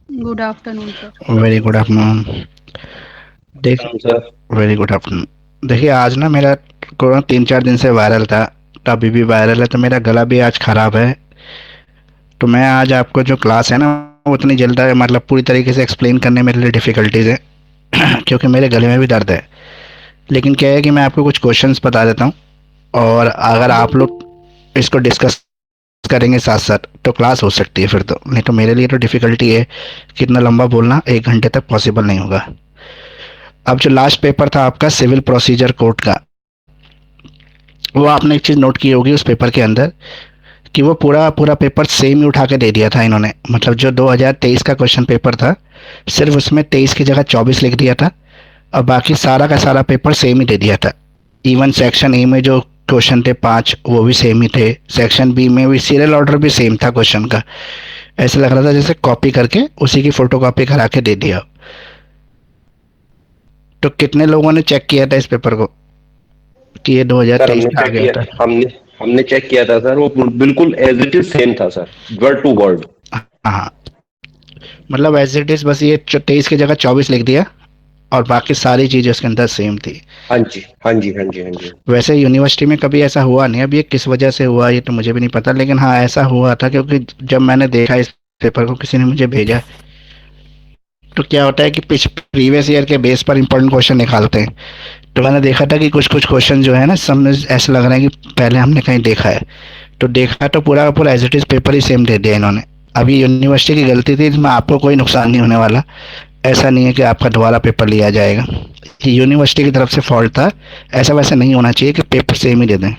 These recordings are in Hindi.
Good afternoon sir. Very good afternoon. देख सर। Very good afternoon. देखिए आज ना मेरा कोरोना 3-4 दिन से वायरल था, तो अभी भी वायरल है, तो मेरा गला भी आज ख़राब है। तो मैं आज आपको जो क्लास है ना वो उतनी जल्द मतलब पूरी तरीके से एक्सप्लेन करने में मेरे लिए डिफ़िकल्टीज़ है क्योंकि मेरे गले में भी दर्द है। लेकिन क्या है कि मैं आपको कुछ क्वेश्चंस बता देता हूँ, और अगर आप लोग इसको डिस्कस करेंगे साथ साथ तो क्लास हो सकती है फिर तो, नहीं तो मेरे लिए तो डिफ़िकल्टी है कि इतना लंबा बोलना 1 घंटे तक पॉसिबल नहीं होगा। अब जो लास्ट पेपर था आपका सिविल प्रोसीजर कोड का, वो आपने एक चीज़ नोट की होगी उस पेपर के अंदर कि वो पूरा पूरा पेपर सेम ही उठा के दे दिया था इन्होंने। मतलब जो 2023 का क्वेश्चन पेपर था, सिर्फ उसमें 23 की जगह 24 लिख दिया था, और बाकी सारा का सारा पेपर सेम ही दे दिया था। इवन सेक्शन ए में जो क्वेश्चन थे 5 वो भी सेम ही थे, सेक्शन बी में भी सीरियल ऑर्डर भी सेम था क्वेश्चन का। ऐसा लग रहा था जैसे कॉपी करके उसी की फोटो कॉपी करा के दे दिया। तो कितने लोगों ने चेक किया था इस पेपर को कि ये सर 2023 हमने का आ चेक गया किया। था? हमने हमने चेक किया था सर, वो बिल्कुल एज इट इज सेम था सर, वर्ड टू वर्ड। हाँ, मतलब एज इट इज, बस ये 23 की जगह 24 लिख दिया और बाकी सारी चीज़ें उसके अंदर सेम थी। हाँ जी, हाँ जी, हाँ जी, हाँ जी। वैसे यूनिवर्सिटी में कभी ऐसा हुआ नहीं, अब ये किस वजह से हुआ ये तो मुझे भी नहीं पता, लेकिन हाँ ऐसा हुआ था क्योंकि जब मैंने देखा इस पेपर को, किसी ने मुझे भेजा, तो क्या होता है कि प्रीवियस ईयर के बेस पर इंपॉर्टेंट क्वेश्चन निकालते हैं। तो मैंने देखा था कि कुछ कुछ क्वेश्चन जो है ना, सब में ऐसा लग रहा है कि पहले हमने कहीं देखा है। तो देखा तो पूरा का पूरा एज इट इज पेपर ही सेम दे दिया इन्होंने। अभी यूनिवर्सिटी की गलती थी, इसमें आपको कोई नुकसान नहीं होने वाला। ऐसा नहीं है कि आपका दोबारा पेपर लिया जाएगा, ये यूनिवर्सिटी की तरफ से फॉल्ट था। ऐसा वैसा नहीं होना चाहिए कि पेपर सेम ही दे दें।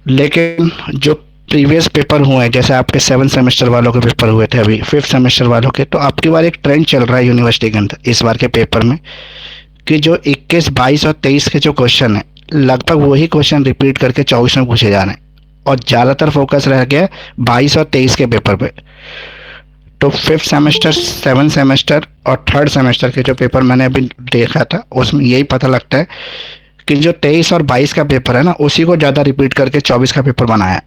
लेकिन जो प्रीवियस पेपर हुए हैं, जैसे आपके 7 सेमेस्टर वालों के पेपर हुए थे, अभी 5th सेमेस्टर वालों के, तो आपकी बार एक ट्रेंड चल रहा है यूनिवर्सिटी के अंदर इस बार के पेपर में कि जो 21, 22 और 23 के जो क्वेश्चन हैं, लगभग वही क्वेश्चन रिपीट करके 24 में पूछे जा रहे हैं, और ज़्यादातर फोकस रह गया 22 और 23 के पेपर पे। तो 5th सेमेस्टर, 7th सेमेस्टर और 3rd सेमेस्टर के जो पेपर मैंने अभी देखा था, उसमें यही पता लगता है कि जो 23 और 22 का पेपर है ना, उसी को ज़्यादा रिपीट करके 24 का पेपर बनाया है।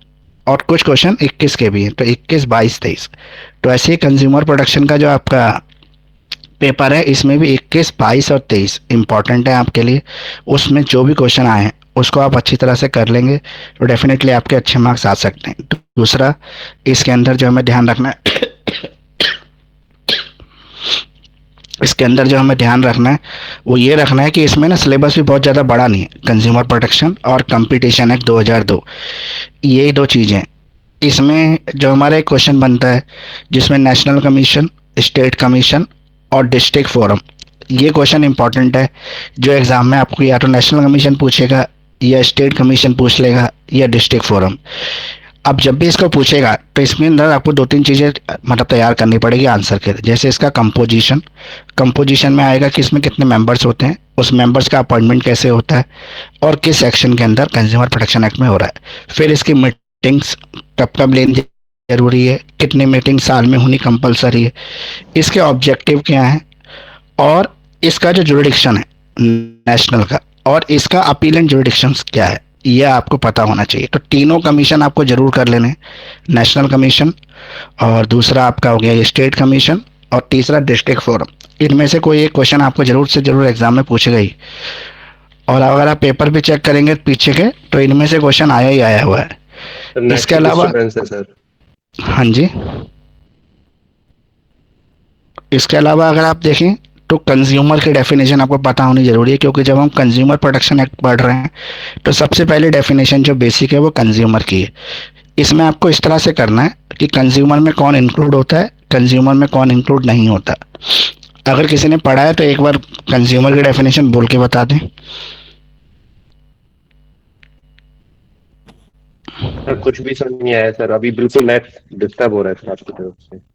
और कुछ क्वेश्चन 21 के भी हैं, तो 21, 22, 23। तो ऐसे ही कंज्यूमर प्रोडक्शन का जो आपका पेपर है, इसमें भी 21, 22 और 23 इंपॉर्टेंट है आपके लिए। उसमें जो भी क्वेश्चन आए हैं उसको आप अच्छी तरह से कर लेंगे तो डेफिनेटली आपके अच्छे मार्क्स आ सकते हैं। दूसरा, इसके अंदर जो हमें ध्यान रखना है इसके अंदर जो हमें ध्यान रखना है वो ये रखना है कि इसमें ना सिलेबस भी बहुत ज़्यादा बड़ा नहीं है। कंज्यूमर प्रोटेक्शन और कंपटीशन एक्ट 2002, यही दो चीज़ें हैं। इसमें जो हमारा एक क्वेश्चन बनता है जिसमें नेशनल कमीशन, स्टेट कमीशन और डिस्ट्रिक्ट फोरम, ये क्वेश्चन इंपॉर्टेंट है। जो एग्ज़ाम में आपको या तो नेशनल कमीशन पूछेगा, या स्टेट कमीशन पूछ लेगा, या डिस्ट्रिक्ट फोरम। अब जब भी इसको पूछेगा तो इसमें अंदर आपको 2-3 चीज़ें मतलब तैयार करनी पड़ेगी आंसर के लिए। जैसे इसका कंपोजिशन, कंपोजिशन में आएगा कि इसमें कितने मेंबर्स होते हैं, उस मेंबर्स का अपॉइंटमेंट कैसे होता है, और किस सेक्शन के अंदर कंज्यूमर प्रोटेक्शन एक्ट में हो रहा है। फिर इसकी मीटिंग्स कब कब लेनी जरूरी है, कितनी मीटिंग साल में होनी कंपलसरी है, इसके ऑब्जेक्टिव क्या हैं, और इसका जो जुरिडिक्शन है नेशनल का, और इसका अपील एंड जुरिडिक्शन क्या है, ये आपको पता होना चाहिए। तो तीनों कमीशन आपको जरूर कर लेने, नेशनल कमीशन, और दूसरा आपका हो गया ये स्टेट कमीशन, और तीसरा डिस्ट्रिक्ट फोरम। इनमें से कोई एक क्वेश्चन आपको जरूर से जरूर एग्जाम में पूछेगा ही। और अगर आप पेपर भी चेक करेंगे पीछे के, तो इनमें से क्वेश्चन आया ही आया हुआ है। इसके नेशनल अलावा, डिस्टर्बेंस है सर। हाँ जी, इसके अलावा अगर आप देखें तो कंज्यूमर की डेफिनेशन आपको पता होनी जरूरी है, क्योंकि जब हम कंज्यूमर प्रोटेक्शन एक्ट पढ़ रहे हैं तो सबसे पहले डेफिनेशन जो बेसिक है वो कंज्यूमर की है। इसमें आपको इस तरह से करना है कि कंज्यूमर में कौन इंक्लूड होता है, कंज्यूमर में कौन इंक्लूड नहीं होता। अगर किसी ने पढ़ा है तो एक बार कंज्यूमर की डेफिनेशन बोल के बता दें। सर कुछ भी समझ नहीं आया सर, अभी बिल्कुल नेट डिस्टर्ब हो रहा है सर आपकी तरफ से।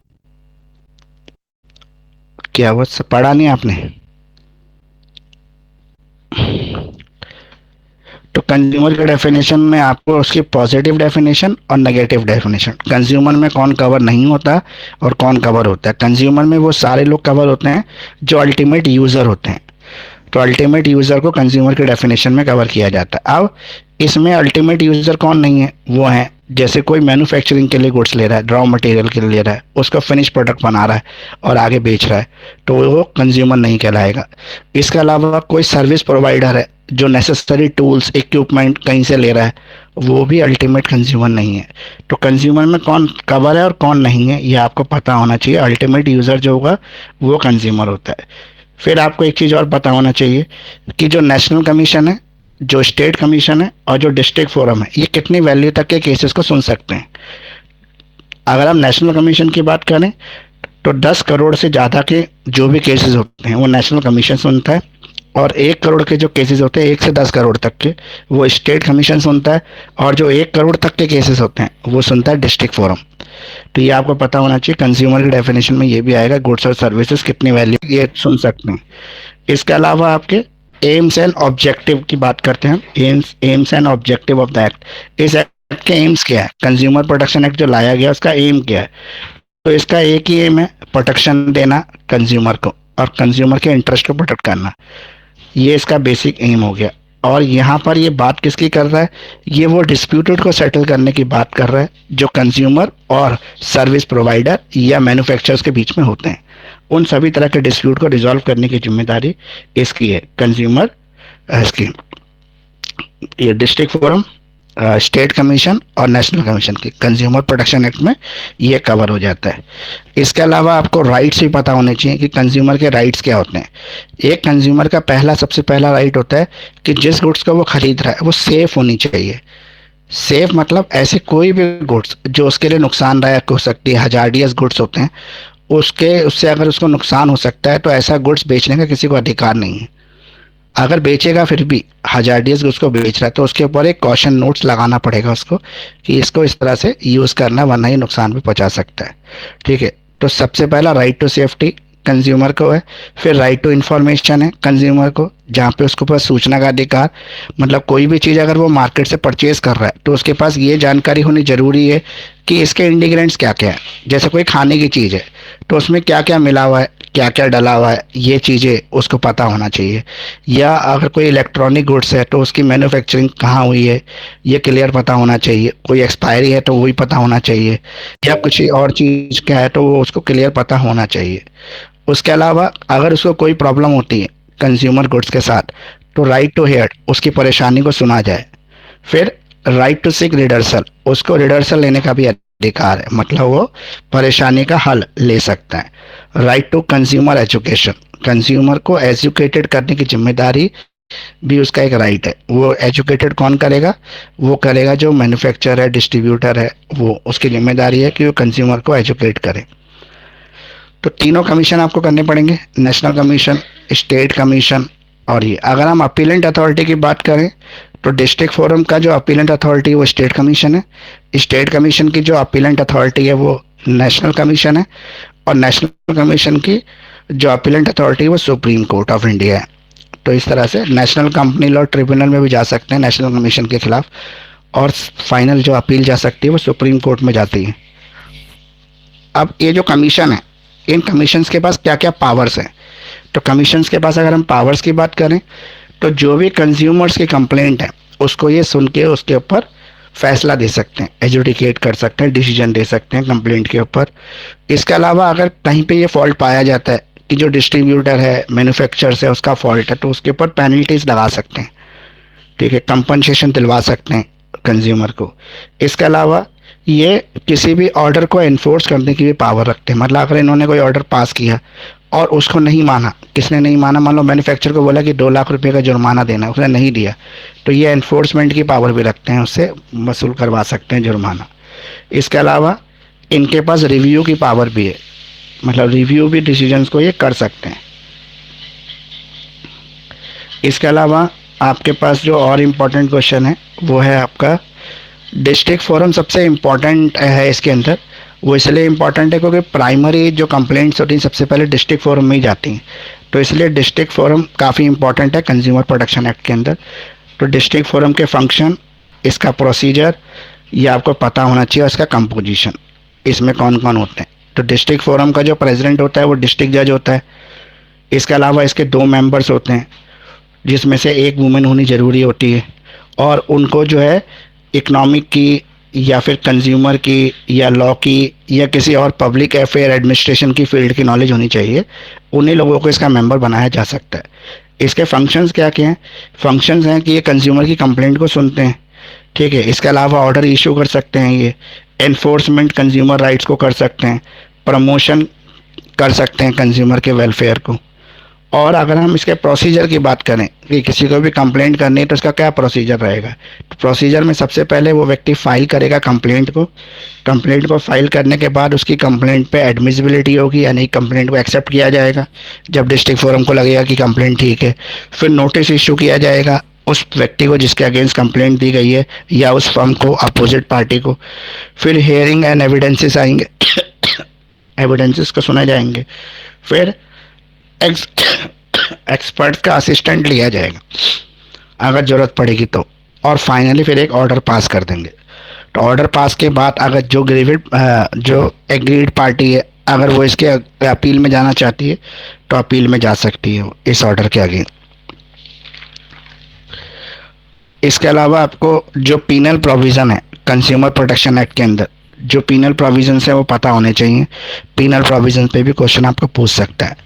क्या वो पढ़ा नहीं आपने? तो कंज्यूमर के डेफिनेशन में आपको उसकी पॉजिटिव डेफिनेशन और नेगेटिव डेफिनेशन, कंज्यूमर में कौन कवर नहीं होता और कौन कवर होता है। कंज्यूमर में वो सारे लोग कवर होते हैं जो अल्टीमेट यूज़र होते हैं। तो अल्टीमेट यूज़र को कंज्यूमर के डेफिनेशन में कवर किया जाता है। अब इसमें अल्टीमेट यूज़र कौन नहीं है, वो है जैसे कोई मैन्युफैक्चरिंग के लिए गुड्स ले रहा है, रॉ मटेरियल के लिए ले रहा है, उसका फिनिश प्रोडक्ट बना रहा है और आगे बेच रहा है, तो वो कंज्यूमर नहीं कहलाएगा। इसके अलावा कोई सर्विस प्रोवाइडर है जो नेसेसरी टूल्स इक्विपमेंट कहीं से ले रहा है, वो भी अल्टीमेट कंज्यूमर नहीं है। तो कंज्यूमर में कौन कवर है और कौन नहीं है, ये आपको पता होना चाहिए। अल्टीमेट यूज़र जो होगा वो कंज्यूमर होता है। फिर आपको एक चीज़ और पता होना चाहिए कि जो नेशनल कमीशन है, जो स्टेट कमीशन है और जो डिस्ट्रिक्ट फोरम है, ये कितनी वैल्यू तक के केसेस को सुन सकते हैं। अगर हम नेशनल कमीशन की बात करें तो 10 करोड़ से ज़्यादा के जो भी केसेस होते हैं वो नेशनल कमीशन सुनता है, और 1 करोड़ के जो केसेस होते हैं 1 से 10 करोड़ तक के, वो स्टेट कमीशन सुनता है, और जो 1 करोड़ तक के केसेस होते हैं वो सुनता है डिस्ट्रिक्ट फोरम। तो ये आपको पता होना चाहिए। कंज्यूमर की डेफिनेशन में ये भी आएगा, गुड्स और सर्विसेज कितनी वैल्यू ये सुन सकते हैं। इसके अलावा आपके एम्स एंड ऑब्जेक्टिव की बात करते हैं। AIIMS and objective of the act. इस एक्ट के एम्स क्या है? कंज्यूमर प्रोटेक्शन एक्ट जो लाया गया उसका एम क्या है? तो इसका एक ही एम है, प्रोटेक्शन देना कंज्यूमर को और कंज्यूमर के इंटरेस्ट को प्रोटेक्ट करना। ये इसका बेसिक एम हो गया। और यहाँ पर ये बात किसकी कर रहा है? ये वो डिस्प्यूटेड को सेटल करने की बात कर रहा है जो कंज्यूमर और सर्विस प्रोवाइडर या मैन्युफैक्चरर्स के बीच में होते हैं। उन सभी तरह के डिस्प्यूट को रिजॉल्व करने की जिम्मेदारी इसकी है, कंज्यूमर इसकी, ये डिस्ट्रिक्ट फोरम, स्टेट कमीशन और नेशनल कमीशन की कंज्यूमर प्रोटेक्शन एक्ट में ये कवर हो जाता है। इसके अलावा आपको राइट्स भी पता होने चाहिए कि कंज्यूमर के राइट्स क्या होते हैं। एक कंज्यूमर का सबसे पहला राइट होता है कि जिस गुड्स को वो खरीद रहा है वो सेफ होनी चाहिए। सेफ मतलब ऐसे कोई भी गुड्स जो उसके लिए नुकसानदायक हो सकती है, हजार्डियस गुड्स होते हैं, उससे अगर उसको नुकसान हो सकता है तो ऐसा गुड्स बेचने का किसी को अधिकार नहीं है। अगर बेचेगा फिर भी हजार्डियस गुड्स को बेच रहा है तो उसके ऊपर एक कॉशन नोट्स लगाना पड़ेगा उसको कि इसको इस तरह से यूज़ करना, वरना ये नुकसान भी पहुंचा सकता है। ठीक है, तो सबसे पहला राइट टू सेफ्टी कंज्यूमर को है। फिर राइट टू इन्फॉर्मेशन है कंज्यूमर को, जहाँ पे उसके पास सूचना का अधिकार, मतलब कोई भी चीज़ अगर वो मार्केट से परचेज कर रहा है तो उसके पास ये जानकारी होनी ज़रूरी है कि इसके इंग्रेडिएंट्स क्या क्या है। जैसे कोई खाने की चीज़ है तो उसमें क्या क्या मिला हुआ है, क्या क्या डला हुआ है, ये चीज़ें उसको पता होना चाहिए। या अगर कोई इलेक्ट्रॉनिक गुड्स है तो उसकी मैन्युफैक्चरिंग कहाँ हुई है ये क्लियर पता होना चाहिए। कोई एक्सपायरी है तो वही पता होना चाहिए, या कुछ और चीज़ क्या है तो वो उसको क्लियर पता होना चाहिए। उसके अलावा अगर उसको कोई प्रॉब्लम होती है कंज्यूमर गुड्स के साथ तो राइट टू हेयर, उसकी परेशानी को सुना जाए। फिर राइट टू सीक रिडर्सल, उसको रिडर्सल लेने का भी अधिकार है, मतलब वो परेशानी का हल ले सकता है। Right to consumer education, consumer को एजुकेटेड करने की जिम्मेदारी भी उसका एक राइट है। वो एजुकेटेड कौन करेगा? वो करेगा जो मैन्युफैक्चरर है, डिस्ट्रीब्यूटर है, वो उसकी जिम्मेदारी है कि वो कंज्यूमर को एजुकेट करे। तो तीनों कमीशन आपको करने पड़ेंगे, नेशनल कमीशन, स्टेट कमीशन और ये। अगर हम अपीलेंट अथॉरिटी की बात करें तो डिस्ट्रिक्ट फोरम का जो अपीलेंट अथॉरिटी है वो स्टेट कमीशन है, स्टेट कमीशन की जो अपीलेंट अथॉरिटी है वो नेशनल कमीशन है, और नेशनल कमीशन की जो अपीलेंट अथॉरिटी है वो सुप्रीम कोर्ट ऑफ इंडिया है। तो इस तरह से नेशनल कंपनी लॉ ट्रिब्यूनल में भी जा सकते हैं नेशनल कमीशन के खिलाफ, और फाइनल जो अपील जा सकती है वो सुप्रीम कोर्ट में जाती है। अब ये जो कमीशन है, इन कमीशंस के पास क्या क्या पावर्स हैं? तो कमीशंस के पास अगर हम पावर्स की बात करें तो जो भी कंज्यूमर्स की कंप्लेंट है उसको ये सुन के उसके ऊपर फैसला दे सकते हैं, एजुडिकेट कर सकते हैं, डिसीजन दे सकते हैं कंप्लेंट के ऊपर। इसके अलावा अगर कहीं पे ये फॉल्ट पाया जाता है कि जो डिस्ट्रीब्यूटर है, मैन्युफैक्चरर्स है, उसका फॉल्ट है, तो उसके ऊपर पेनल्टीज लगा सकते हैं। ठीक है, कंपनसेशन दिलवा सकते हैं कंज्यूमर को। इसके अलावा ये किसी भी ऑर्डर को एनफोर्स करने की भी पावर रखते हैं। मतलब अगर इन्होंने कोई ऑर्डर पास किया और उसको नहीं माना, किसने नहीं माना, मान लो मैन्युफैक्चरर को बोला कि 2 लाख रुपए का जुर्माना देना, उसने नहीं दिया, तो ये एनफोर्समेंट की पावर भी रखते हैं, उससे वसूल करवा सकते हैं जुर्माना। इसके अलावा इनके पास रिव्यू की पावर भी है, मतलब रिव्यू भी डिसीजंस को ये कर सकते हैं। इसके अलावा आपके पास जो और इम्पोर्टेंट क्वेश्चन है वो है आपका डिस्ट्रिक्ट फोरम। सबसे इम्पोर्टेंट है इसके अंदर, वो इसलिए इम्पोर्टेंट है क्योंकि प्राइमरी जो कंप्लेंट्स होती हैं सबसे पहले डिस्ट्रिक्ट फोरम में ही जाती हैं, तो इसलिए डिस्ट्रिक्ट फोरम काफ़ी इम्पोर्टेंट है कंज्यूमर प्रोटेक्शन एक्ट के अंदर। तो डिस्ट्रिक्ट फोरम के फंक्शन, इसका प्रोसीजर ये आपको पता होना चाहिए, इसका कंपोजिशन, इसमें कौन कौन होते हैं। तो डिस्ट्रिक्ट फोरम का जो प्रेसिडेंट होता है वो डिस्ट्रिक्ट जज होता है। इसके अलावा इसके 2 मेंबर्स होते हैं जिसमें से एक वुमेन होनी ज़रूरी होती है, और उनको जो है इकोनॉमिक की या फिर कंज्यूमर की या लॉ की या किसी और पब्लिक अफेयर एडमिनिस्ट्रेशन की फील्ड की नॉलेज होनी चाहिए, उन्हीं लोगों को इसका मेंबर बनाया जा सकता है। इसके फंक्शंस क्या क्या हैं? फंक्शंस हैं कि ये कंज्यूमर की कंप्लेंट को सुनते हैं, ठीक है। इसके अलावा ऑर्डर इशू कर सकते हैं, ये एनफोर्समेंट कंज्यूमर राइट्स को कर सकते हैं, प्रमोशन कर सकते हैं कंज्यूमर के वेलफेयर को। और अगर हम इसके प्रोसीजर की बात करें कि किसी को भी कंप्लेंट करनी है तो इसका क्या प्रोसीजर रहेगा, तो प्रोसीजर में सबसे पहले वो व्यक्ति फाइल करेगा कंप्लेंट को फाइल करने के बाद उसकी कंप्लेंट पे एडमिसिबिलिटी होगी, यानी कंप्लेंट को एक्सेप्ट किया जाएगा जब डिस्ट्रिक्ट फोरम को लगेगा कि कंप्लेंट ठीक है। फिर नोटिस इशू किया जाएगा उस व्यक्ति को जिसके अगेंस्ट कंप्लेंट दी गई है या उस फर्म को, अपोजिट पार्टी को। फिर हेयरिंग एंड एविडेंसेस आएंगे एविडेंसेस को सुने जाएंगे। फिर एक्सपर्ट का असिस्टेंट लिया जाएगा अगर ज़रूरत पड़ेगी तो। और फाइनली फिर एक ऑर्डर पास कर देंगे। तो ऑर्डर पास के बाद अगर जो एग्रीड पार्टी है, अगर वो इसके अपील में जाना चाहती है तो अपील में जा सकती है वो इस ऑर्डर के आगे। इसके अलावा आपको जो पीनल प्रोविज़न है कंज्यूमर प्रोटेक्शन एक्ट के अंदर, जो पीनल प्रोविजंस है वो पता होने चाहिए। पीनल प्रोविजन पे भी क्वेश्चन आपको पूछ सकता है।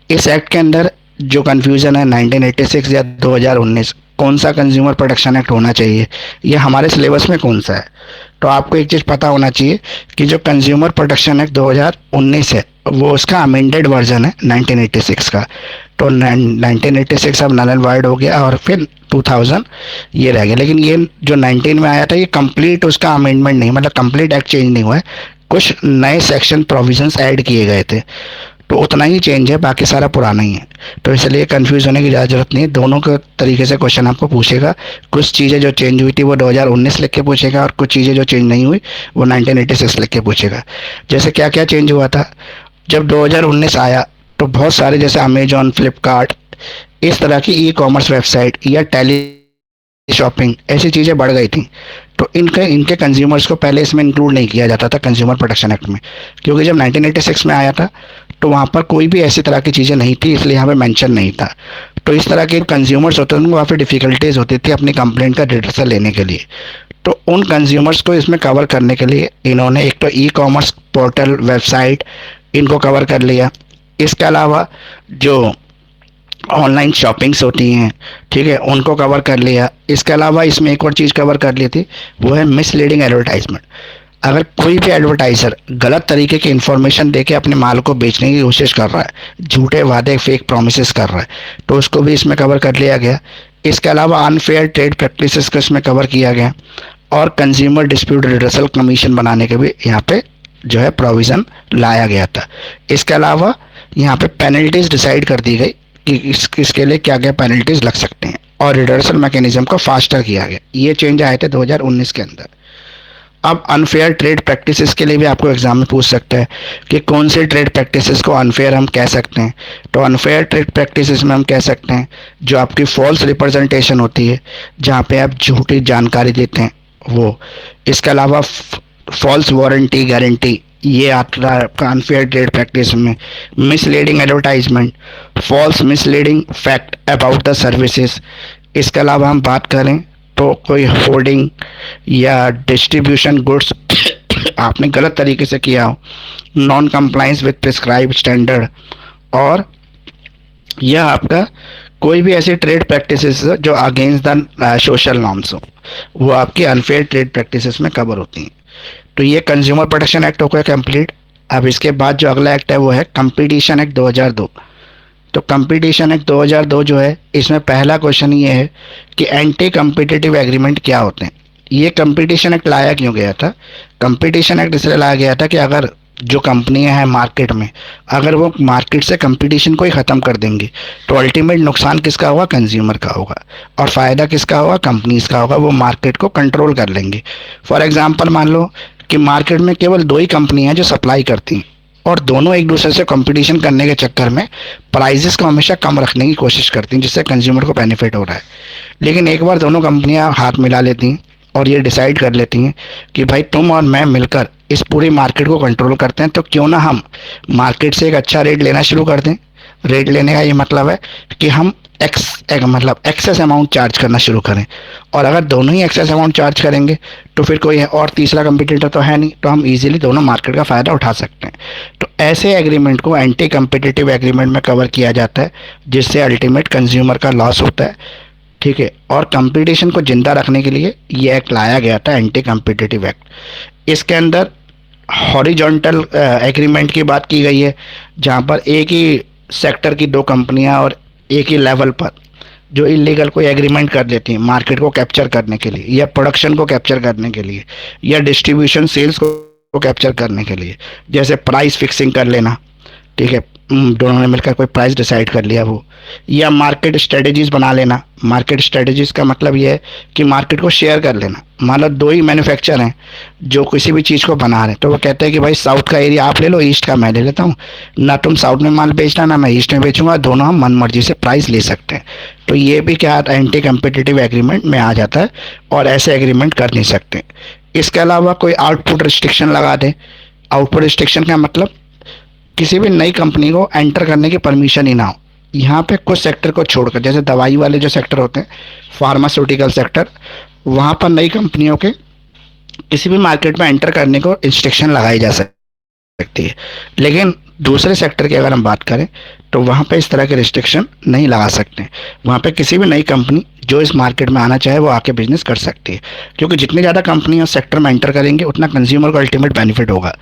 इस एक्ट के अंदर जो कन्फ्यूज़न है 1986 या 2019 कौन सा कंज्यूमर प्रोटेक्शन एक्ट होना चाहिए, ये हमारे सिलेबस में कौन सा है, तो आपको एक चीज़ पता होना चाहिए कि जो कंज्यूमर प्रोटेक्शन एक्ट 2019 है वो उसका अमेंडेड वर्जन है 1986 का। तो 1986 अब नल एंड वाइड हो गया और फिर 2000 ये रह गया। लेकिन ये जो 19 में आया था ये कंप्लीट उसका अमेंडमेंट नहीं, मतलब कंप्लीट एक्ट चेंज नहीं हुआ है, कुछ नए सेक्शन प्रोविजंस ऐड किए गए थे, तो उतना ही चेंज है, बाकी सारा पुराना ही है। तो इसलिए कंफ्यूज होने की ज़्यादा जरूरत नहीं है। दोनों के तरीके से क्वेश्चन आपको पूछेगा। कुछ चीज़ें जो चेंज हुई थी वो 2019 लिख के पूछेगा और कुछ चीज़ें जो चेंज नहीं हुई वो 1986 लिख के पूछेगा। जैसे क्या क्या चेंज हुआ था जब 2019 आया, तो बहुत सारे जैसे अमेजॉन, फ्लिपकार्ट, इस तरह की ई कॉमर्स वेबसाइट या टेली शॉपिंग ऐसी चीज़ें बढ़ गई थी। तो इनके कंज्यूमर्स को पहले इसमें इंक्लूड नहीं किया जाता था कंज्यूमर प्रोटेक्शन एक्ट में, क्योंकि जब 1986 में आया था तो वहाँ पर कोई भी ऐसी तरह की चीज़ें नहीं थी, इसलिए यहाँ पे मेंशन नहीं था। तो इस तरह के कंज्यूमर्स होते थे उनको काफ़ी डिफ़िकल्टीज होती थी अपनी कंप्लेंट का रिड्रेसल लेने के लिए। तो उन कंज्यूमर्स को इसमें कवर करने के लिए इन्होंने एक तो ई कॉमर्स पोर्टल, वेबसाइट, इनको कवर कर लिया। इसके अलावा जो ऑनलाइन शॉपिंग्स होती हैं, ठीक है, उनको कवर कर लिया। इसके अलावा इसमें एक और चीज़ कवर कर ली थी, वो है मिसलीडिंग एडवर्टाइजमेंट। अगर कोई भी एडवर्टाइज़र गलत तरीके की इन्फॉर्मेशन देके अपने माल को बेचने की कोशिश कर रहा है, झूठे वादे, फेक प्रोमिसेस कर रहा है, तो उसको भी इसमें कवर कर लिया गया। इसके अलावा अनफेयर ट्रेड प्रैक्टिसेस को इसमें कवर किया गया और कंज्यूमर डिस्प्यूट रिड्रेसल कमीशन बनाने के भी यहाँ पे जो है प्रोविज़न लाया गया था। इसके अलावा यहाँ पे पेनल्टीज डिसाइड कर दी गई कि इसके लिए क्या क्या पेनल्टीज लग सकते हैं और रिडर्सल मैकेनिज्म को फास्टर किया गया। ये चेंज आए थे 2019 के अंदर। अब अनफेयर ट्रेड प्रैक्टिसेस के लिए भी आपको एग्जाम में पूछ सकता है कि कौन से ट्रेड प्रैक्टिसेस को अनफेयर हम कह सकते हैं। तो अनफेयर ट्रेड प्रैक्टिसेस में हम कह सकते हैं जो आपकी फॉल्स रिप्रेजेंटेशन होती है, जहाँ पे आप झूठी जानकारी देते हैं वो। इसके अलावा फॉल्स वारंटी, गारंटी, ये आता है आपका अनफेयर ट्रेड प्रैक्टिस में। Misleading advertisement, false misleading fact about the services. इसके अलावा हम बात करें तो कोई होर्डिंग या डिस्ट्रीब्यूशन गुड्स आपने गलत तरीके से किया हो, non compliance with prescribe standard, और यह आपका कोई भी ऐसी ट्रेड प्रैक्टिसेस जो अगेंस्ट द सोशल नॉर्म्स हो, वो आपकी अनफेयर ट्रेड प्रैक्टिसेस में कवर होती हैं। तो ये कंज्यूमर प्रोटेक्शन एक्ट हो गया कंप्लीट। अब इसके बाद जो अगला एक्ट है वो है कंपटीशन एक्ट 2002। तो कंपटीशन एक्ट 2002 जो है, इसमें पहला क्वेश्चन ये है कि एंटी कम्पिटिटिव एग्रीमेंट क्या होते हैं। ये कंपटीशन एक्ट लाया क्यों गया था? कंपटीशन एक्ट इसलिए लाया गया था कि अगर जो कंपनियां हैं मार्केट में, अगर वो मार्केट से कंपटीशन को ही ख़त्म कर देंगी तो अल्टीमेट नुकसान किसका होगा? कंज्यूमर का होगा, और फ़ायदा किसका होगा? कंपनीज का होगा। वो मार्केट को कंट्रोल कर लेंगे। फॉर एग्जांपल मान लो कि मार्केट में केवल 2 ही कंपनी हैं जो सप्लाई करती हैं और दोनों एक दूसरे से कंपटीशन करने के चक्कर में प्राइजेस को हमेशा कम रखने की कोशिश करती हैं, जिससे कंज्यूमर को बेनिफिट हो रहा है। लेकिन एक बार दोनों कंपनियां हाथ मिला लेती हैं और ये डिसाइड कर लेती हैं कि भाई तुम और मैं मिलकर इस पूरी मार्केट को कंट्रोल करते हैं, तो क्यों ना हम मार्केट से एक अच्छा रेट लेना शुरू कर दें। रेट लेने का ये मतलब है कि हम मतलब एक्सेस अमाउंट चार्ज करना शुरू करें, और अगर दोनों ही एक्सेस अमाउंट चार्ज करेंगे तो फिर कोई और तीसरा कंपटीटर तो है नहीं, तो हम इजीली दोनों मार्केट का फ़ायदा उठा सकते हैं। तो ऐसे एग्रीमेंट को एंटी कम्पिटिटिव एग्रीमेंट में कवर किया जाता है, जिससे अल्टीमेट कंज्यूमर का लॉस होता है। ठीक है, और कंपटीशन को जिंदा रखने के लिए ये एक्ट लाया गया था, एंटी कम्पिटिटिव एक्ट। इसके अंदर हॉरिजॉन्टल एग्रीमेंट की बात की गई है, जहाँ पर एक ही सेक्टर की दो कंपनियां और एक ही लेवल पर जो इलीगल कोई एग्रीमेंट कर लेती हैं मार्केट को कैप्चर करने के लिए, या प्रोडक्शन को कैप्चर करने के लिए, या डिस्ट्रीब्यूशन सेल्स को कैप्चर करने के लिए, जैसे प्राइस फिक्सिंग कर लेना। ठीक है, दोनों ने मिलकर कोई प्राइस डिसाइड कर लिया वो, या मार्केट स्ट्रेटजीज बना लेना। मार्केट स्ट्रेटजीज का मतलब ये है कि मार्केट को शेयर कर लेना। मान लो दो ही मैन्युफैक्चर हैं जो किसी भी चीज़ को बना रहे हैं, तो वो कहते हैं कि भाई साउथ का एरिया आप ले लो, ईस्ट का मैं ले लेता हूँ, ना तुम साउथ में माल बेचना ना मैं ईस्ट में बेचूंगा, दोनों हम मन मर्जी से प्राइस ले सकते हैं। तो ये भी क्या एंटी कम्पिटिटिव एग्रीमेंट में आ जाता है, और ऐसे एग्रीमेंट कर नहीं सकते। इसके अलावा कोई आउटपुट रिस्ट्रिक्शन लगा दे। आउटपुट रिस्ट्रिक्शन का मतलब किसी भी नई कंपनी को एंटर करने की परमिशन ही ना हो। यहाँ पे कुछ सेक्टर को छोड़कर, जैसे दवाई वाले जो सेक्टर होते हैं, फार्मास्यूटिकल सेक्टर, वहाँ पर नई कंपनियों के किसी भी मार्केट में एंटर करने को रिस्ट्रिक्शन लगाई जा सकती है। लेकिन दूसरे सेक्टर की अगर हम बात करें तो वहाँ पे इस तरह के रिस्ट्रिक्शन नहीं लगा सकते। वहाँ पे किसी भी नई कंपनी जो इस मार्केट में आना चाहे वो आके बिजनेस कर सकती है, क्योंकि जितनी ज़्यादा कंपनी उस सेक्टर में एंटर करेंगे उतना कंज्यूमर को अल्टीमेट बेनिफिट होगा।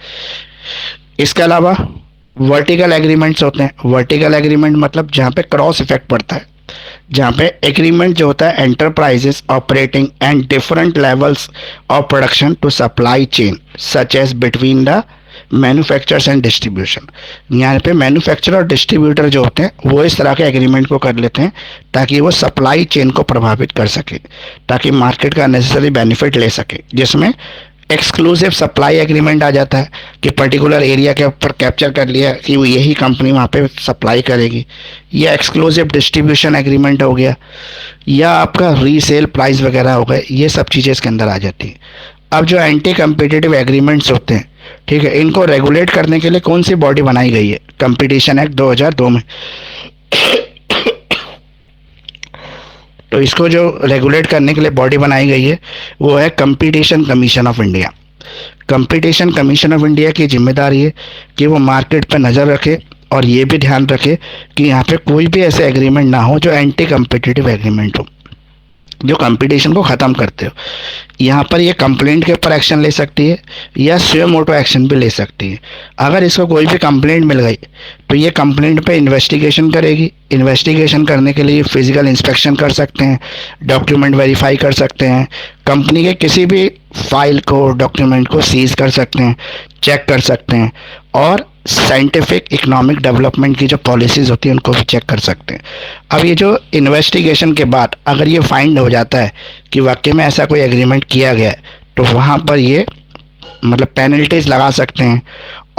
इसके अलावा वर्टिकल एग्रीमेंट्स होते हैं। वर्टिकल एग्रीमेंट मतलब जहाँ पे क्रॉस इफेक्ट पड़ता है, जहाँ पे एग्रीमेंट जो होता है enterprises operating and different levels of production to supply chain such as between the manufacturers and distribution. यहाँ पे मैन्युफैक्चरर और डिस्ट्रीब्यूटर जो होते हैं वो इस तरह के एग्रीमेंट को कर लेते हैं ताकि वो सप्लाई चेन को प्रभावित कर सके, ताकि मार्केट का नेसेसरी बेनिफिट ले सके, जिसमें एक्सक्लूसिव सप्लाई एग्रीमेंट आ जाता है कि पर्टिकुलर एरिया के ऊपर कैप्चर कर लिया कि वो यही कंपनी वहाँ पे सप्लाई करेगी, या एक्सक्लूसिव डिस्ट्रीब्यूशन एग्रीमेंट हो गया, या आपका रीसेल प्राइस वगैरह हो गए। ये सब चीज़ें इसके अंदर आ जाती हैं। अब जो एंटी कम्पिटिटिव एग्रीमेंट्स होते हैं, ठीक है, इनको रेगुलेट करने के लिए कौन सी बॉडी बनाई गई है? कंपटीशन एक्ट 2002 में। तो इसको जो रेगुलेट करने के लिए बॉडी बनाई गई है वो है competition commission of India. Competition commission of India की जिम्मेदारी है कि वो मार्केट पर नज़र रखे और ये भी ध्यान रखे कि यहाँ पे कोई भी ऐसे एग्रीमेंट ना हो जो एंटी कम्पिटिटिव एग्रीमेंट हो, जो कंपटीशन को ख़त्म करते हो। यहाँ पर ये कंप्लेंट के ऊपर एक्शन ले सकती है या स्वयं ऑटो एक्शन भी ले सकती है। अगर इसको कोई भी कंप्लेंट मिल गई तो ये कंप्लेंट पे इन्वेस्टिगेशन करेगी। इन्वेस्टिगेशन करने के लिए फिजिकल इंस्पेक्शन कर सकते हैं, डॉक्यूमेंट वेरीफाई कर सकते हैं, कंपनी के किसी भी फाइल को डॉक्यूमेंट को सीज कर सकते हैं, चेक कर सकते हैं, और साइंटिफिक इकोनॉमिक डेवलपमेंट की जो पॉलिसीज़ होती हैं उनको भी चेक कर सकते हैं। अब ये जो इन्वेस्टिगेशन के बाद अगर ये फाइंड हो जाता है कि वाकई में ऐसा कोई एग्रीमेंट किया गया है तो वहाँ पर ये मतलब पेनल्टीज लगा सकते हैं,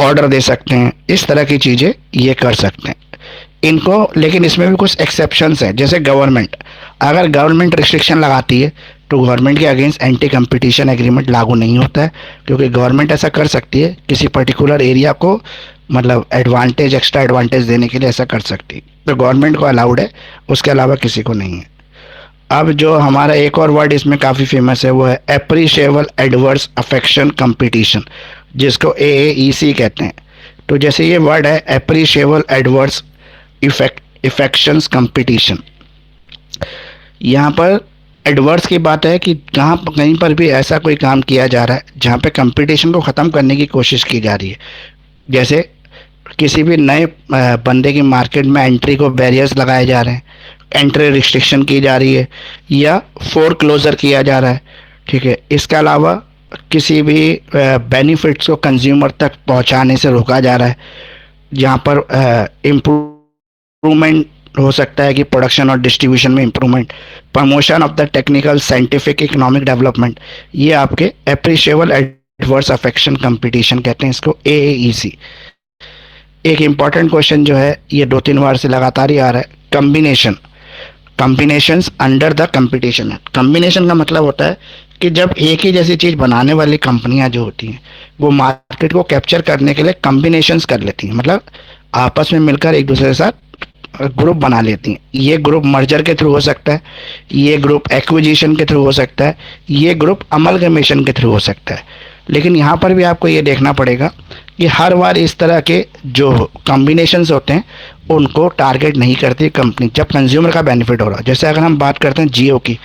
ऑर्डर दे सकते हैं, इस तरह की चीज़ें ये कर सकते हैं इनको। लेकिन इसमें भी कुछ एक्सेप्शंस हैं, जैसे गवर्नमेंट, अगर गवर्नमेंट रिस्ट्रिक्शन लगाती है तो गवर्नमेंट के अगेंस्ट एंटी कंपटीशन एग्रीमेंट लागू नहीं होता है, क्योंकि गवर्नमेंट ऐसा कर सकती है किसी पर्टिकुलर एरिया को मतलब एडवांटेज, एक्स्ट्रा एडवांटेज देने के लिए ऐसा कर सकती है, तो गवर्नमेंट को अलाउड है, उसके अलावा किसी को नहीं है। अब जो हमारा एक और वर्ड इसमें काफ़ी फेमस है वो है एप्रीशिएबल एडवर्स अफेक्शन कंपटीशन, जिसको AAEC कहते हैं। तो जैसे ये वर्ड है एप्रीशिएबल एडवर्स इफेक्शंस कंपटीशन, यहाँ पर एडवर्स की बात है कि जहाँ कहीं पर भी ऐसा कोई काम किया जा रहा है जहाँ पे कंपटीशन को ख़त्म करने की कोशिश की जा रही है, जैसे किसी भी नए बंदे की मार्केट में एंट्री को बैरियर्स लगाए जा रहे हैं, एंट्री रिस्ट्रिक्शन की जा रही है, या फोर क्लोजर किया जा रहा है। ठीक है, इसके अलावा किसी भी बेनिफिट्स को कंज्यूमर तक पहुंचाने से रोका जा रहा है, जहाँ पर इम्प्रूवमेंट हो सकता है कि प्रोडक्शन और डिस्ट्रीब्यूशन में improvement, promotion of the technical scientific economic development, ये आपके एप्रिशिएबल एडवर्स अफेक्शन कंपटीशन कहते हैं इसको, AAEC। एक इम्पॉर्टेंट क्वेश्चन जो है ये 2-3 बार से लगातार ही आ रहा है, combination, combinations under the competition act. Combination का मतलब होता है कि जब एक ही जैसी चीज़ बनाने वाली कंपनियां जो होती हैं वो मार्केट को कैप्चर करने के लिए कम्बिनेशंस कर लेती हैं, मतलब आपस में मिलकर एक दूसरे के साथ ग्रुप बना लेती हैं। ये ग्रुप मर्जर के थ्रू हो सकता है, ये ग्रुप एक्विजिशन के थ्रू हो सकता है, ये ग्रुप अमलगमेशन के थ्रू हो सकता है। लेकिन यहाँ पर भी आपको ये देखना पड़ेगा कि हर बार इस तरह के जो कॉम्बिनेशंस होते हैं उनको टारगेट नहीं करती कंपनी जब कंज्यूमर का बेनिफिट हो रहा है। जैसे अगर हम बात करते हैं जियो की,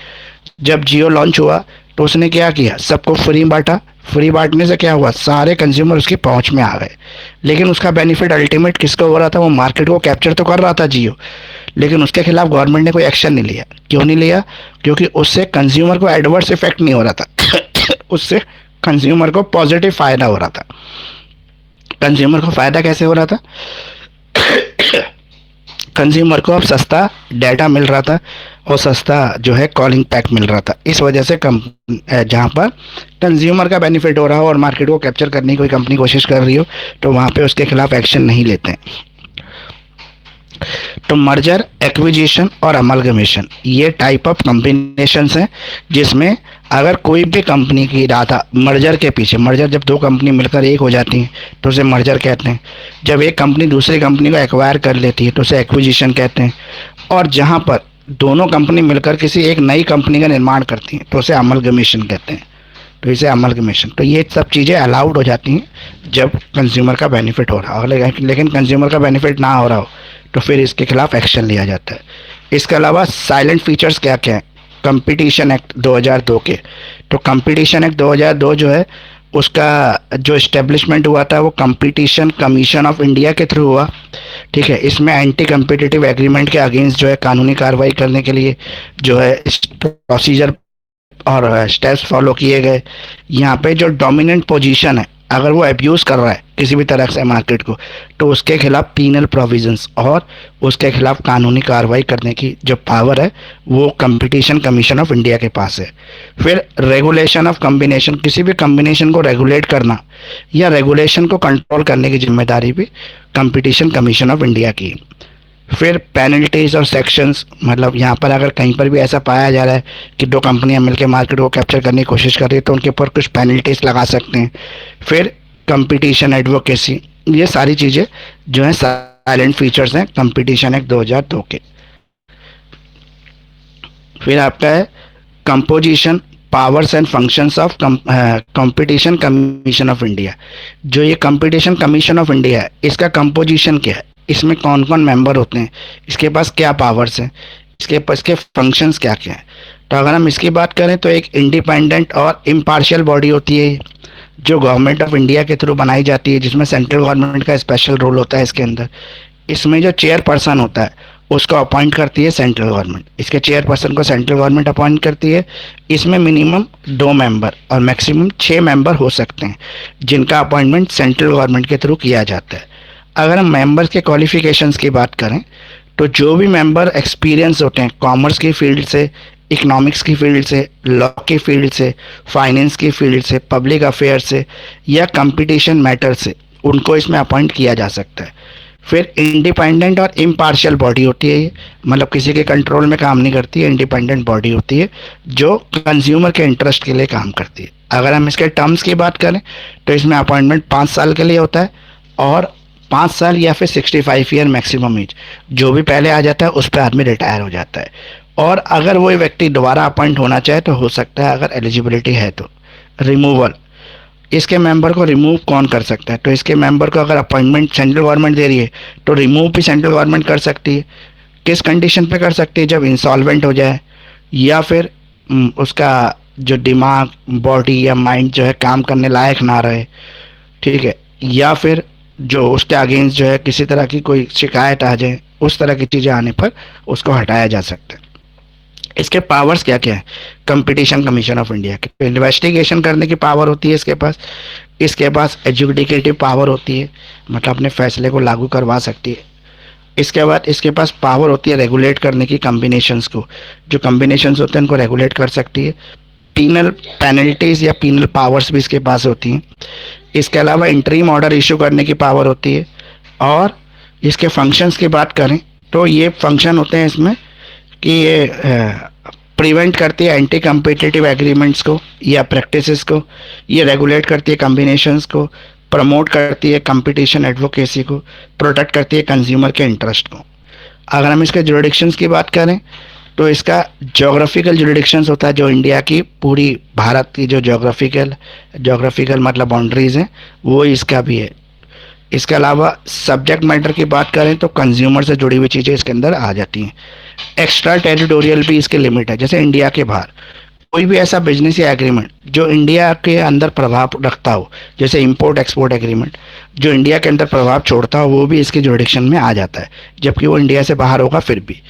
जब जियो लॉन्च हुआ तो उसने क्या किया, सबको फ्री बांटा। फ्री बांटने से क्या हुआ, सारे कंज्यूमर उसकी पहुंच में आ गए। लेकिन उसका बेनिफिट अल्टीमेट किसको हो रहा था, वो मार्केट को कैप्चर तो कर रहा था जियो, लेकिन उसके खिलाफ गवर्नमेंट ने कोई एक्शन नहीं लिया। क्यों नहीं लिया, क्योंकि उससे कंज्यूमर को एडवर्स इफेक्ट नहीं हो रहा था उससे कंज्यूमर को पॉजिटिव फायदा हो रहा था। कंज्यूमर को फायदा कैसे हो रहा था, कंज्यूमर को अब सस्ता डाटा मिल रहा था और सस्ता जो है कॉलिंग पैक मिल रहा था। इस वजह से जहाँ पर कंज्यूमर का बेनिफिट हो रहा हो और मार्केट को कैप्चर करने की कोई कंपनी कोशिश कर रही हो तो वहाँ पे उसके खिलाफ एक्शन नहीं लेते हैं। तो मर्जर, एक्विजिशन और अमलगमेशन ये टाइप ऑफ कॉम्बिनेशंस हैं जिसमें अगर कोई भी कंपनी की इरादा मर्जर के पीछे, मर्जर जब दो कंपनी मिलकर एक हो जाती हैं तो उसे मर्जर कहते हैं। जब एक कंपनी दूसरी कंपनी को एक्वायर कर लेती है तो उसे एक्विजिशन कहते हैं। और जहाँ पर दोनों कंपनी मिलकर किसी एक नई कंपनी का निर्माण करती हैं तो उसे अमलगमेशन कहते हैं। तो इसे अमलगमेशन, तो ये सब चीज़ें अलाउड हो जाती हैं जब कंज्यूमर का बेनिफिट हो रहा हो। लेकिन कंज्यूमर का बेनिफिट ना हो रहा हो तो फिर इसके खिलाफ एक्शन लिया जाता है। इसके अलावा साइलेंट फीचर्स क्या क्या हैं कंपटीशन एक्ट 2002 के। तो कंपटीशन एक्ट 2002 जो है उसका जो इस्टेब्लिशमेंट हुआ था वो कंपटीशन कमीशन ऑफ इंडिया के थ्रू हुआ। ठीक है, इसमें एंटी कम्पिटिटिव एग्रीमेंट के अगेंस्ट जो है कानूनी कार्रवाई करने के लिए जो है प्रोसीजर और स्टेप्स फॉलो किए गए। यहाँ पे जो डोमिनेंट पोजीशन है अगर वो अब्यूज़ कर रहा है किसी भी तरह से मार्केट को तो उसके खिलाफ पीनल प्रोविजंस और उसके खिलाफ कानूनी कार्रवाई करने की जो पावर है वो कंपटीशन कमीशन ऑफ इंडिया के पास है। फिर रेगुलेशन ऑफ कॉम्बिनेशन, किसी भी कॉम्बिनेशन को रेगुलेट करना या रेगुलेशन को कंट्रोल करने की जिम्मेदारी भी कंपटीशन कमीशन ऑफ इंडिया की है। फिर पेनल्टीज और सेक्शंस, मतलब यहाँ पर अगर कहीं पर भी ऐसा पाया जा रहा है कि दो कंपनियां मिलकर मार्केट को कैप्चर करने की कोशिश कर रही है तो उनके ऊपर कुछ पेनल्टीज लगा सकते हैं। फिर कंपटीशन एडवोकेसी, ये सारी चीज़ें जो है साइलेंट फीचर्स हैं कंपटीशन एक्ट 2002 के। फिर आपका है composition, powers and functions of competition commission of India. जो ये कंपटीशन कमीशन ऑफ इंडिया है इसका कंपोजिशन क्या है, इसमें कौन कौन मेंबर होते हैं, इसके पास क्या पावर्स हैं, इसके फंक्शंस क्या क्या हैं। तो अगर हम इसकी बात करें तो एक इंडिपेंडेंट और इम्पार्शियल बॉडी होती है जो गवर्नमेंट ऑफ इंडिया के थ्रू बनाई जाती है, जिसमें सेंट्रल गवर्नमेंट का स्पेशल रोल होता है इसके अंदर। इसमें जो चेयरपर्सन होता है उसको अपॉइंट करती है सेंट्रल गवर्नमेंट। इसके चेयरपर्सन को सेंट्रल गवर्नमेंट अपॉइंट करती है। इसमें मिनिमम 2 मेंबर और मैक्सिमम 6 मेंबर हो सकते हैं जिनका अपॉइंटमेंट सेंट्रल गवर्नमेंट के थ्रू किया जाता है। अगर हम मेंबर्स के क्वालिफिकेशंस की बात करें तो जो भी मेंबर एक्सपीरियंस होते हैं कॉमर्स की फील्ड से, इकोनॉमिक्स की फील्ड से, लॉ की फील्ड से, फाइनेंस की फील्ड से, पब्लिक अफेयर से या कंपटीशन मैटर से, उनको इसमें अपॉइंट किया जा सकता है। फिर इंडिपेंडेंट और इम्पार्शियल बॉडी होती है, ये मतलब किसी के कंट्रोल में काम नहीं करती है, इंडिपेंडेंट बॉडी होती है जो कंज्यूमर के इंटरेस्ट के लिए काम करती है। अगर हम इसके टर्म्स की बात करें तो इसमें अपॉइंटमेंट 5 साल के लिए होता है और 5 साल या फिर 65 ईयर मैक्सिमम एज, जो भी पहले आ जाता है उस पर आदमी रिटायर हो जाता है। और अगर वही व्यक्ति दोबारा अपॉइंट होना चाहे तो हो सकता है अगर एलिजिबिलिटी है तो। रिमूवल, इसके मेंबर को रिमूव कौन कर सकता है, तो इसके मेंबर को अगर अपॉइंटमेंट सेंट्रल गवर्नमेंट दे रही है तो रिमूव भी सेंट्रल गवर्नमेंट कर सकती है। किस कंडीशन पे कर सकती है, जब इंसॉल्वेंट हो जाए या फिर उसका जो दिमाग, बॉडी या माइंड जो है काम करने लायक ना रहे, ठीक है, या फिर जो उसके अगेंस्ट जो है किसी तरह की कोई शिकायत आ जाए, उस तरह की चीज़ें आने पर उसको हटाया जा सकता है। इसके पावर्स क्या क्या है कंपटीशन कमीशन ऑफ इंडिया के, इन्वेस्टिगेशन करने की पावर होती है इसके पास। इसके पास एजुकेटिव पावर होती है, मतलब अपने फैसले को लागू करवा सकती है। इसके बाद इसके पास पावर होती है रेगुलेट करने की, कॉम्बिनेशंस को, जो कॉम्बिनेशंस होते हैं उनको रेगुलेट कर सकती है। पीनल पेनल्टीज या पीनल पावर्स भी इसके पास होती हैं। इसके अलावा इंटरिम ऑर्डर इशू करने की पावर होती है। और इसके फंक्शंस की बात करें तो ये फंक्शन होते हैं इसमें कि ये प्रिवेंट करती है एंटी कम्पिटिटिव एग्रीमेंट्स को या प्रैक्टिसेस को, ये रेगुलेट करती है कॉम्बिनेशंस को, प्रमोट करती है कंपटीशन एडवोकेसी को, प्रोटेक्ट करती है कंज्यूमर के इंटरेस्ट को। अगर हम इसके जुरिडिक्शंस की बात करें तो इसका जोग्राफिकल जुरिडिक्शंस होता है, जो इंडिया की पूरी भारत की जो जोग्राफिकल मतलब बाउंड्रीज हैं वो इसका भी है। इसके अलावा सब्जेक्ट मैटर की बात करें तो कंज्यूमर से जुड़ी हुई चीज़ें इसके अंदर आ जाती हैं। एक्स्ट्रा टेरिटोरियल भी इसके लिमिट है, जैसे इंडिया के बाहर कोई भी ऐसा बिजनेस या एग्रीमेंट जो इंडिया के अंदर प्रभाव रखता हो, जैसे इंपोर्ट एक्सपोर्ट एग्रीमेंट जो इंडिया के अंदर प्रभाव छोड़ता हो, वो भी इसके जुरिडिक्शन में आ जाता है, जबकि वो इंडिया से बाहर होगा फिर भी।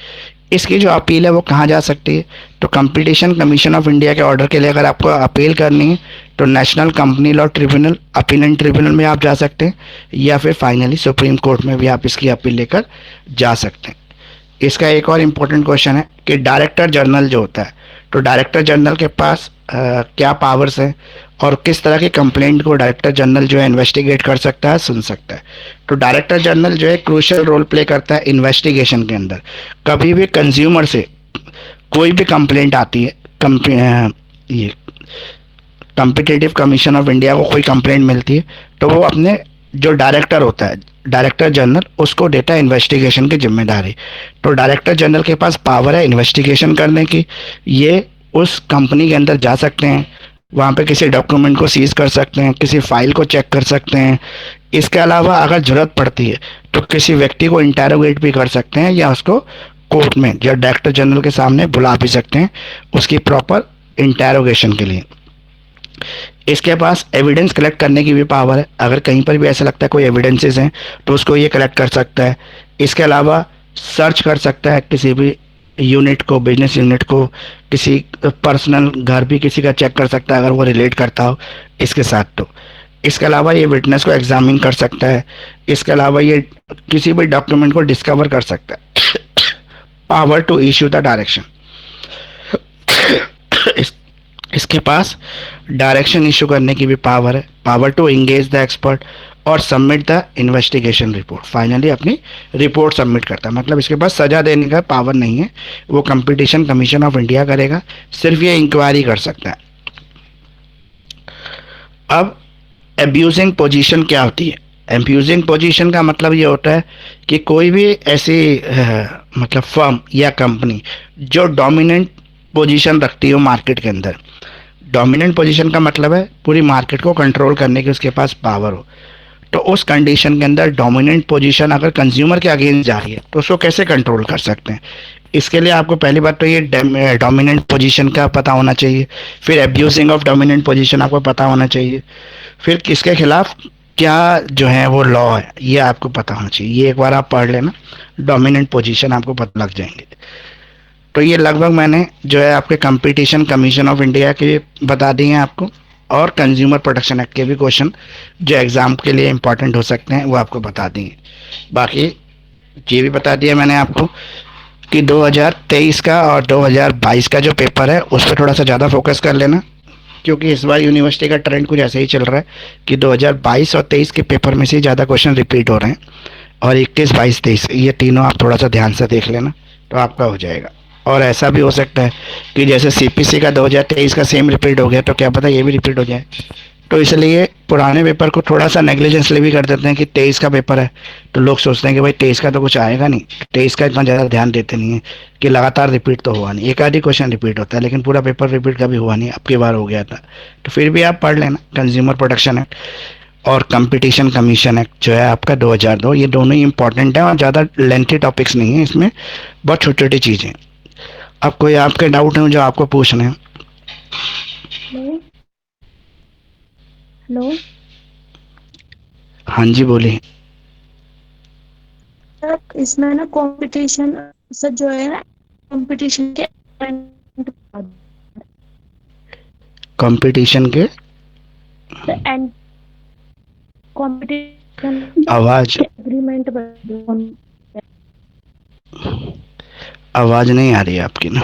इसकी जो अपील है वो कहाँ जा सकती है, तो कंपटीशन कमीशन ऑफ इंडिया के ऑर्डर के लिए अगर आपको अपील करनी है तो national company law tribunal appellate tribunal में आप जा सकते हैं, या फिर फाइनली सुप्रीम कोर्ट में भी आप इसकी अपील लेकर जा सकते हैं। इसका एक और इम्पोर्टेंट क्वेश्चन है कि डायरेक्टर जनरल जो होता है, तो डायरेक्टर जनरल के पास क्या पावर्स हैं और किस तरह की कंप्लेंट को डायरेक्टर जनरल जो है इन्वेस्टिगेट कर सकता है, सुन सकता है। तो डायरेक्टर जनरल जो है क्रूशियल रोल प्ले करता है इन्वेस्टिगेशन के अंदर। कभी भी कंज्यूमर से कोई भी कंप्लेंट आती है, ये कॉम्पिटिटिव कमीशन ऑफ इंडिया को कोई कंप्लेंट मिलती है, तो वो अपने जो डायरेक्टर होता है डायरेक्टर जनरल उसको देता है इन्वेस्टिगेशन की जिम्मेदारी। तो डायरेक्टर जनरल के पास पावर है इन्वेस्टिगेशन करने की। ये उस कंपनी के अंदर जा सकते हैं, वहाँ पे किसी डॉक्यूमेंट को सीज कर सकते हैं, किसी फाइल को चेक कर सकते हैं। इसके अलावा अगर ज़रूरत पड़ती है तो किसी व्यक्ति को इंटेरोगेट भी कर सकते हैं, या उसको कोर्ट में या डायरेक्टर जनरल के सामने बुला भी सकते हैं उसकी प्रॉपर इंटेरोगेशन के लिए। इसके पास एविडेंस कलेक्ट करने की भी पावर है, अगर कहीं पर भी ऐसा लगता है कोई एविडेंसेस हैं तो उसको ये कलेक्ट कर सकता है। इसके अलावा सर्च कर सकता है किसी भी यूनिट को, बिजनेस यूनिट को, किसी पर्सनल घर भी किसी का चेक कर सकता है अगर वो रिलेट करता हो इसके साथ। तो इसके अलावा ये विटनेस को एग्जामिन कर सकता है। इसके अलावा ये किसी भी डॉक्यूमेंट को डिस्कवर कर सकता है। Power to issue the direction, इसके पास डायरेक्शन इशू करने की भी पावर है। Power to engage the expert और submit the investigation report, finally अपनी रिपोर्ट सबमिट करता है। मतलब इसके पास सजा देने का पावर नहीं है, वो कंपटीशन कमीशन ऑफ इंडिया करेगा, सिर्फ ये इंक्वायरी कर सकता है। अब एब्यूजिंग पोजीशन क्या होती है? एब्यूजिंग पोजीशन का मतलब ये होता है कि कोई भी ऐसी मतलब फर्म या कंपनी जो डोमिनेंट पोजीशन रखती हो मार्केट के अंदर। डोमिनेंट पोजीशन का मतलब है पूरी मार्केट को कंट्रोल करने की उसके पास पावर हो। तो उस कंडीशन के अंदर डोमिनेंट पोजीशन अगर कंज्यूमर के अगेंस्ट जा रही है तो उसको कैसे कंट्रोल कर सकते हैं? इसके लिए आपको पहली बात तो ये डोमिनेंट पोजीशन का पता होना चाहिए, फिर एब्यूजिंग ऑफ डोमिनेंट पोजीशन आपको पता होना चाहिए, फिर किसके खिलाफ क्या जो है वो लॉ है ये आपको पता होना चाहिए। ये एक बार आप पढ़ लेना, डोमिनेंट पोजीशन आपको पता लग जाएंगे। तो ये लगभग मैंने जो है आपके कंपटीशन कमीशन ऑफ इंडिया के बता दिए हैं आपको, और कंज्यूमर प्रोटेक्शन एक्ट के भी क्वेश्चन जो एग्ज़ाम के लिए इंपॉर्टेंट हो सकते हैं वो आपको बता दिए। बाकी ये भी बता दिया मैंने आपको कि 2023 का और 2022 का जो पेपर है उस पर थोड़ा सा ज़्यादा फोकस कर लेना, क्योंकि इस बार यूनिवर्सिटी का ट्रेंड कुछ ऐसे ही चल रहा है कि 2022 और 23 के पेपर में से ज़्यादा क्वेश्चन रिपीट हो रहे हैं, और 21, 22, 23 ये तीनों आप थोड़ा सा ध्यान से देख लेना तो आपका हो जाएगा। और ऐसा भी हो सकता है कि जैसे सीपीसी का 2023 का सेम रिपीट हो गया तो क्या पता ये भी रिपीट हो जाए। तो इसलिए पुराने पेपर को थोड़ा सा नेग्लिजेंसली भी कर देते हैं कि 23 का पेपर है तो लोग सोचते हैं कि भाई 23 का तो कुछ आएगा नहीं, 23 का इतना ज़्यादा ध्यान देते नहीं है कि लगातार रिपीट तो हुआ नहीं, एक आधी क्वेश्चन रिपीट होता है लेकिन पूरा पेपर रिपीट कभी हुआ नहीं, अब की बार हो गया था। तो फिर भी आप पढ़ लेना कंज्यूमर प्रोटेक्शन एक्ट और कंपटीशन कमीशन एक्ट जो है आपका 2002, ये दोनों ही इंपॉर्टेंट है और ज़्यादा लेंथी टॉपिक्स नहीं है इसमें, बहुत छोटी छोटी चीज़ें। अब कोई आपके डाउट है जो आपको पूछने हैं? हेलो हेलो हाँ जी बोलिए। सर, इसमें ना कंपटीशन सर जो है ना कंपटीशन के कंपटीशन के एंड कंपटीशन आवाज एग्रीमेंट आवाज नहीं आ रही है आपकी ना।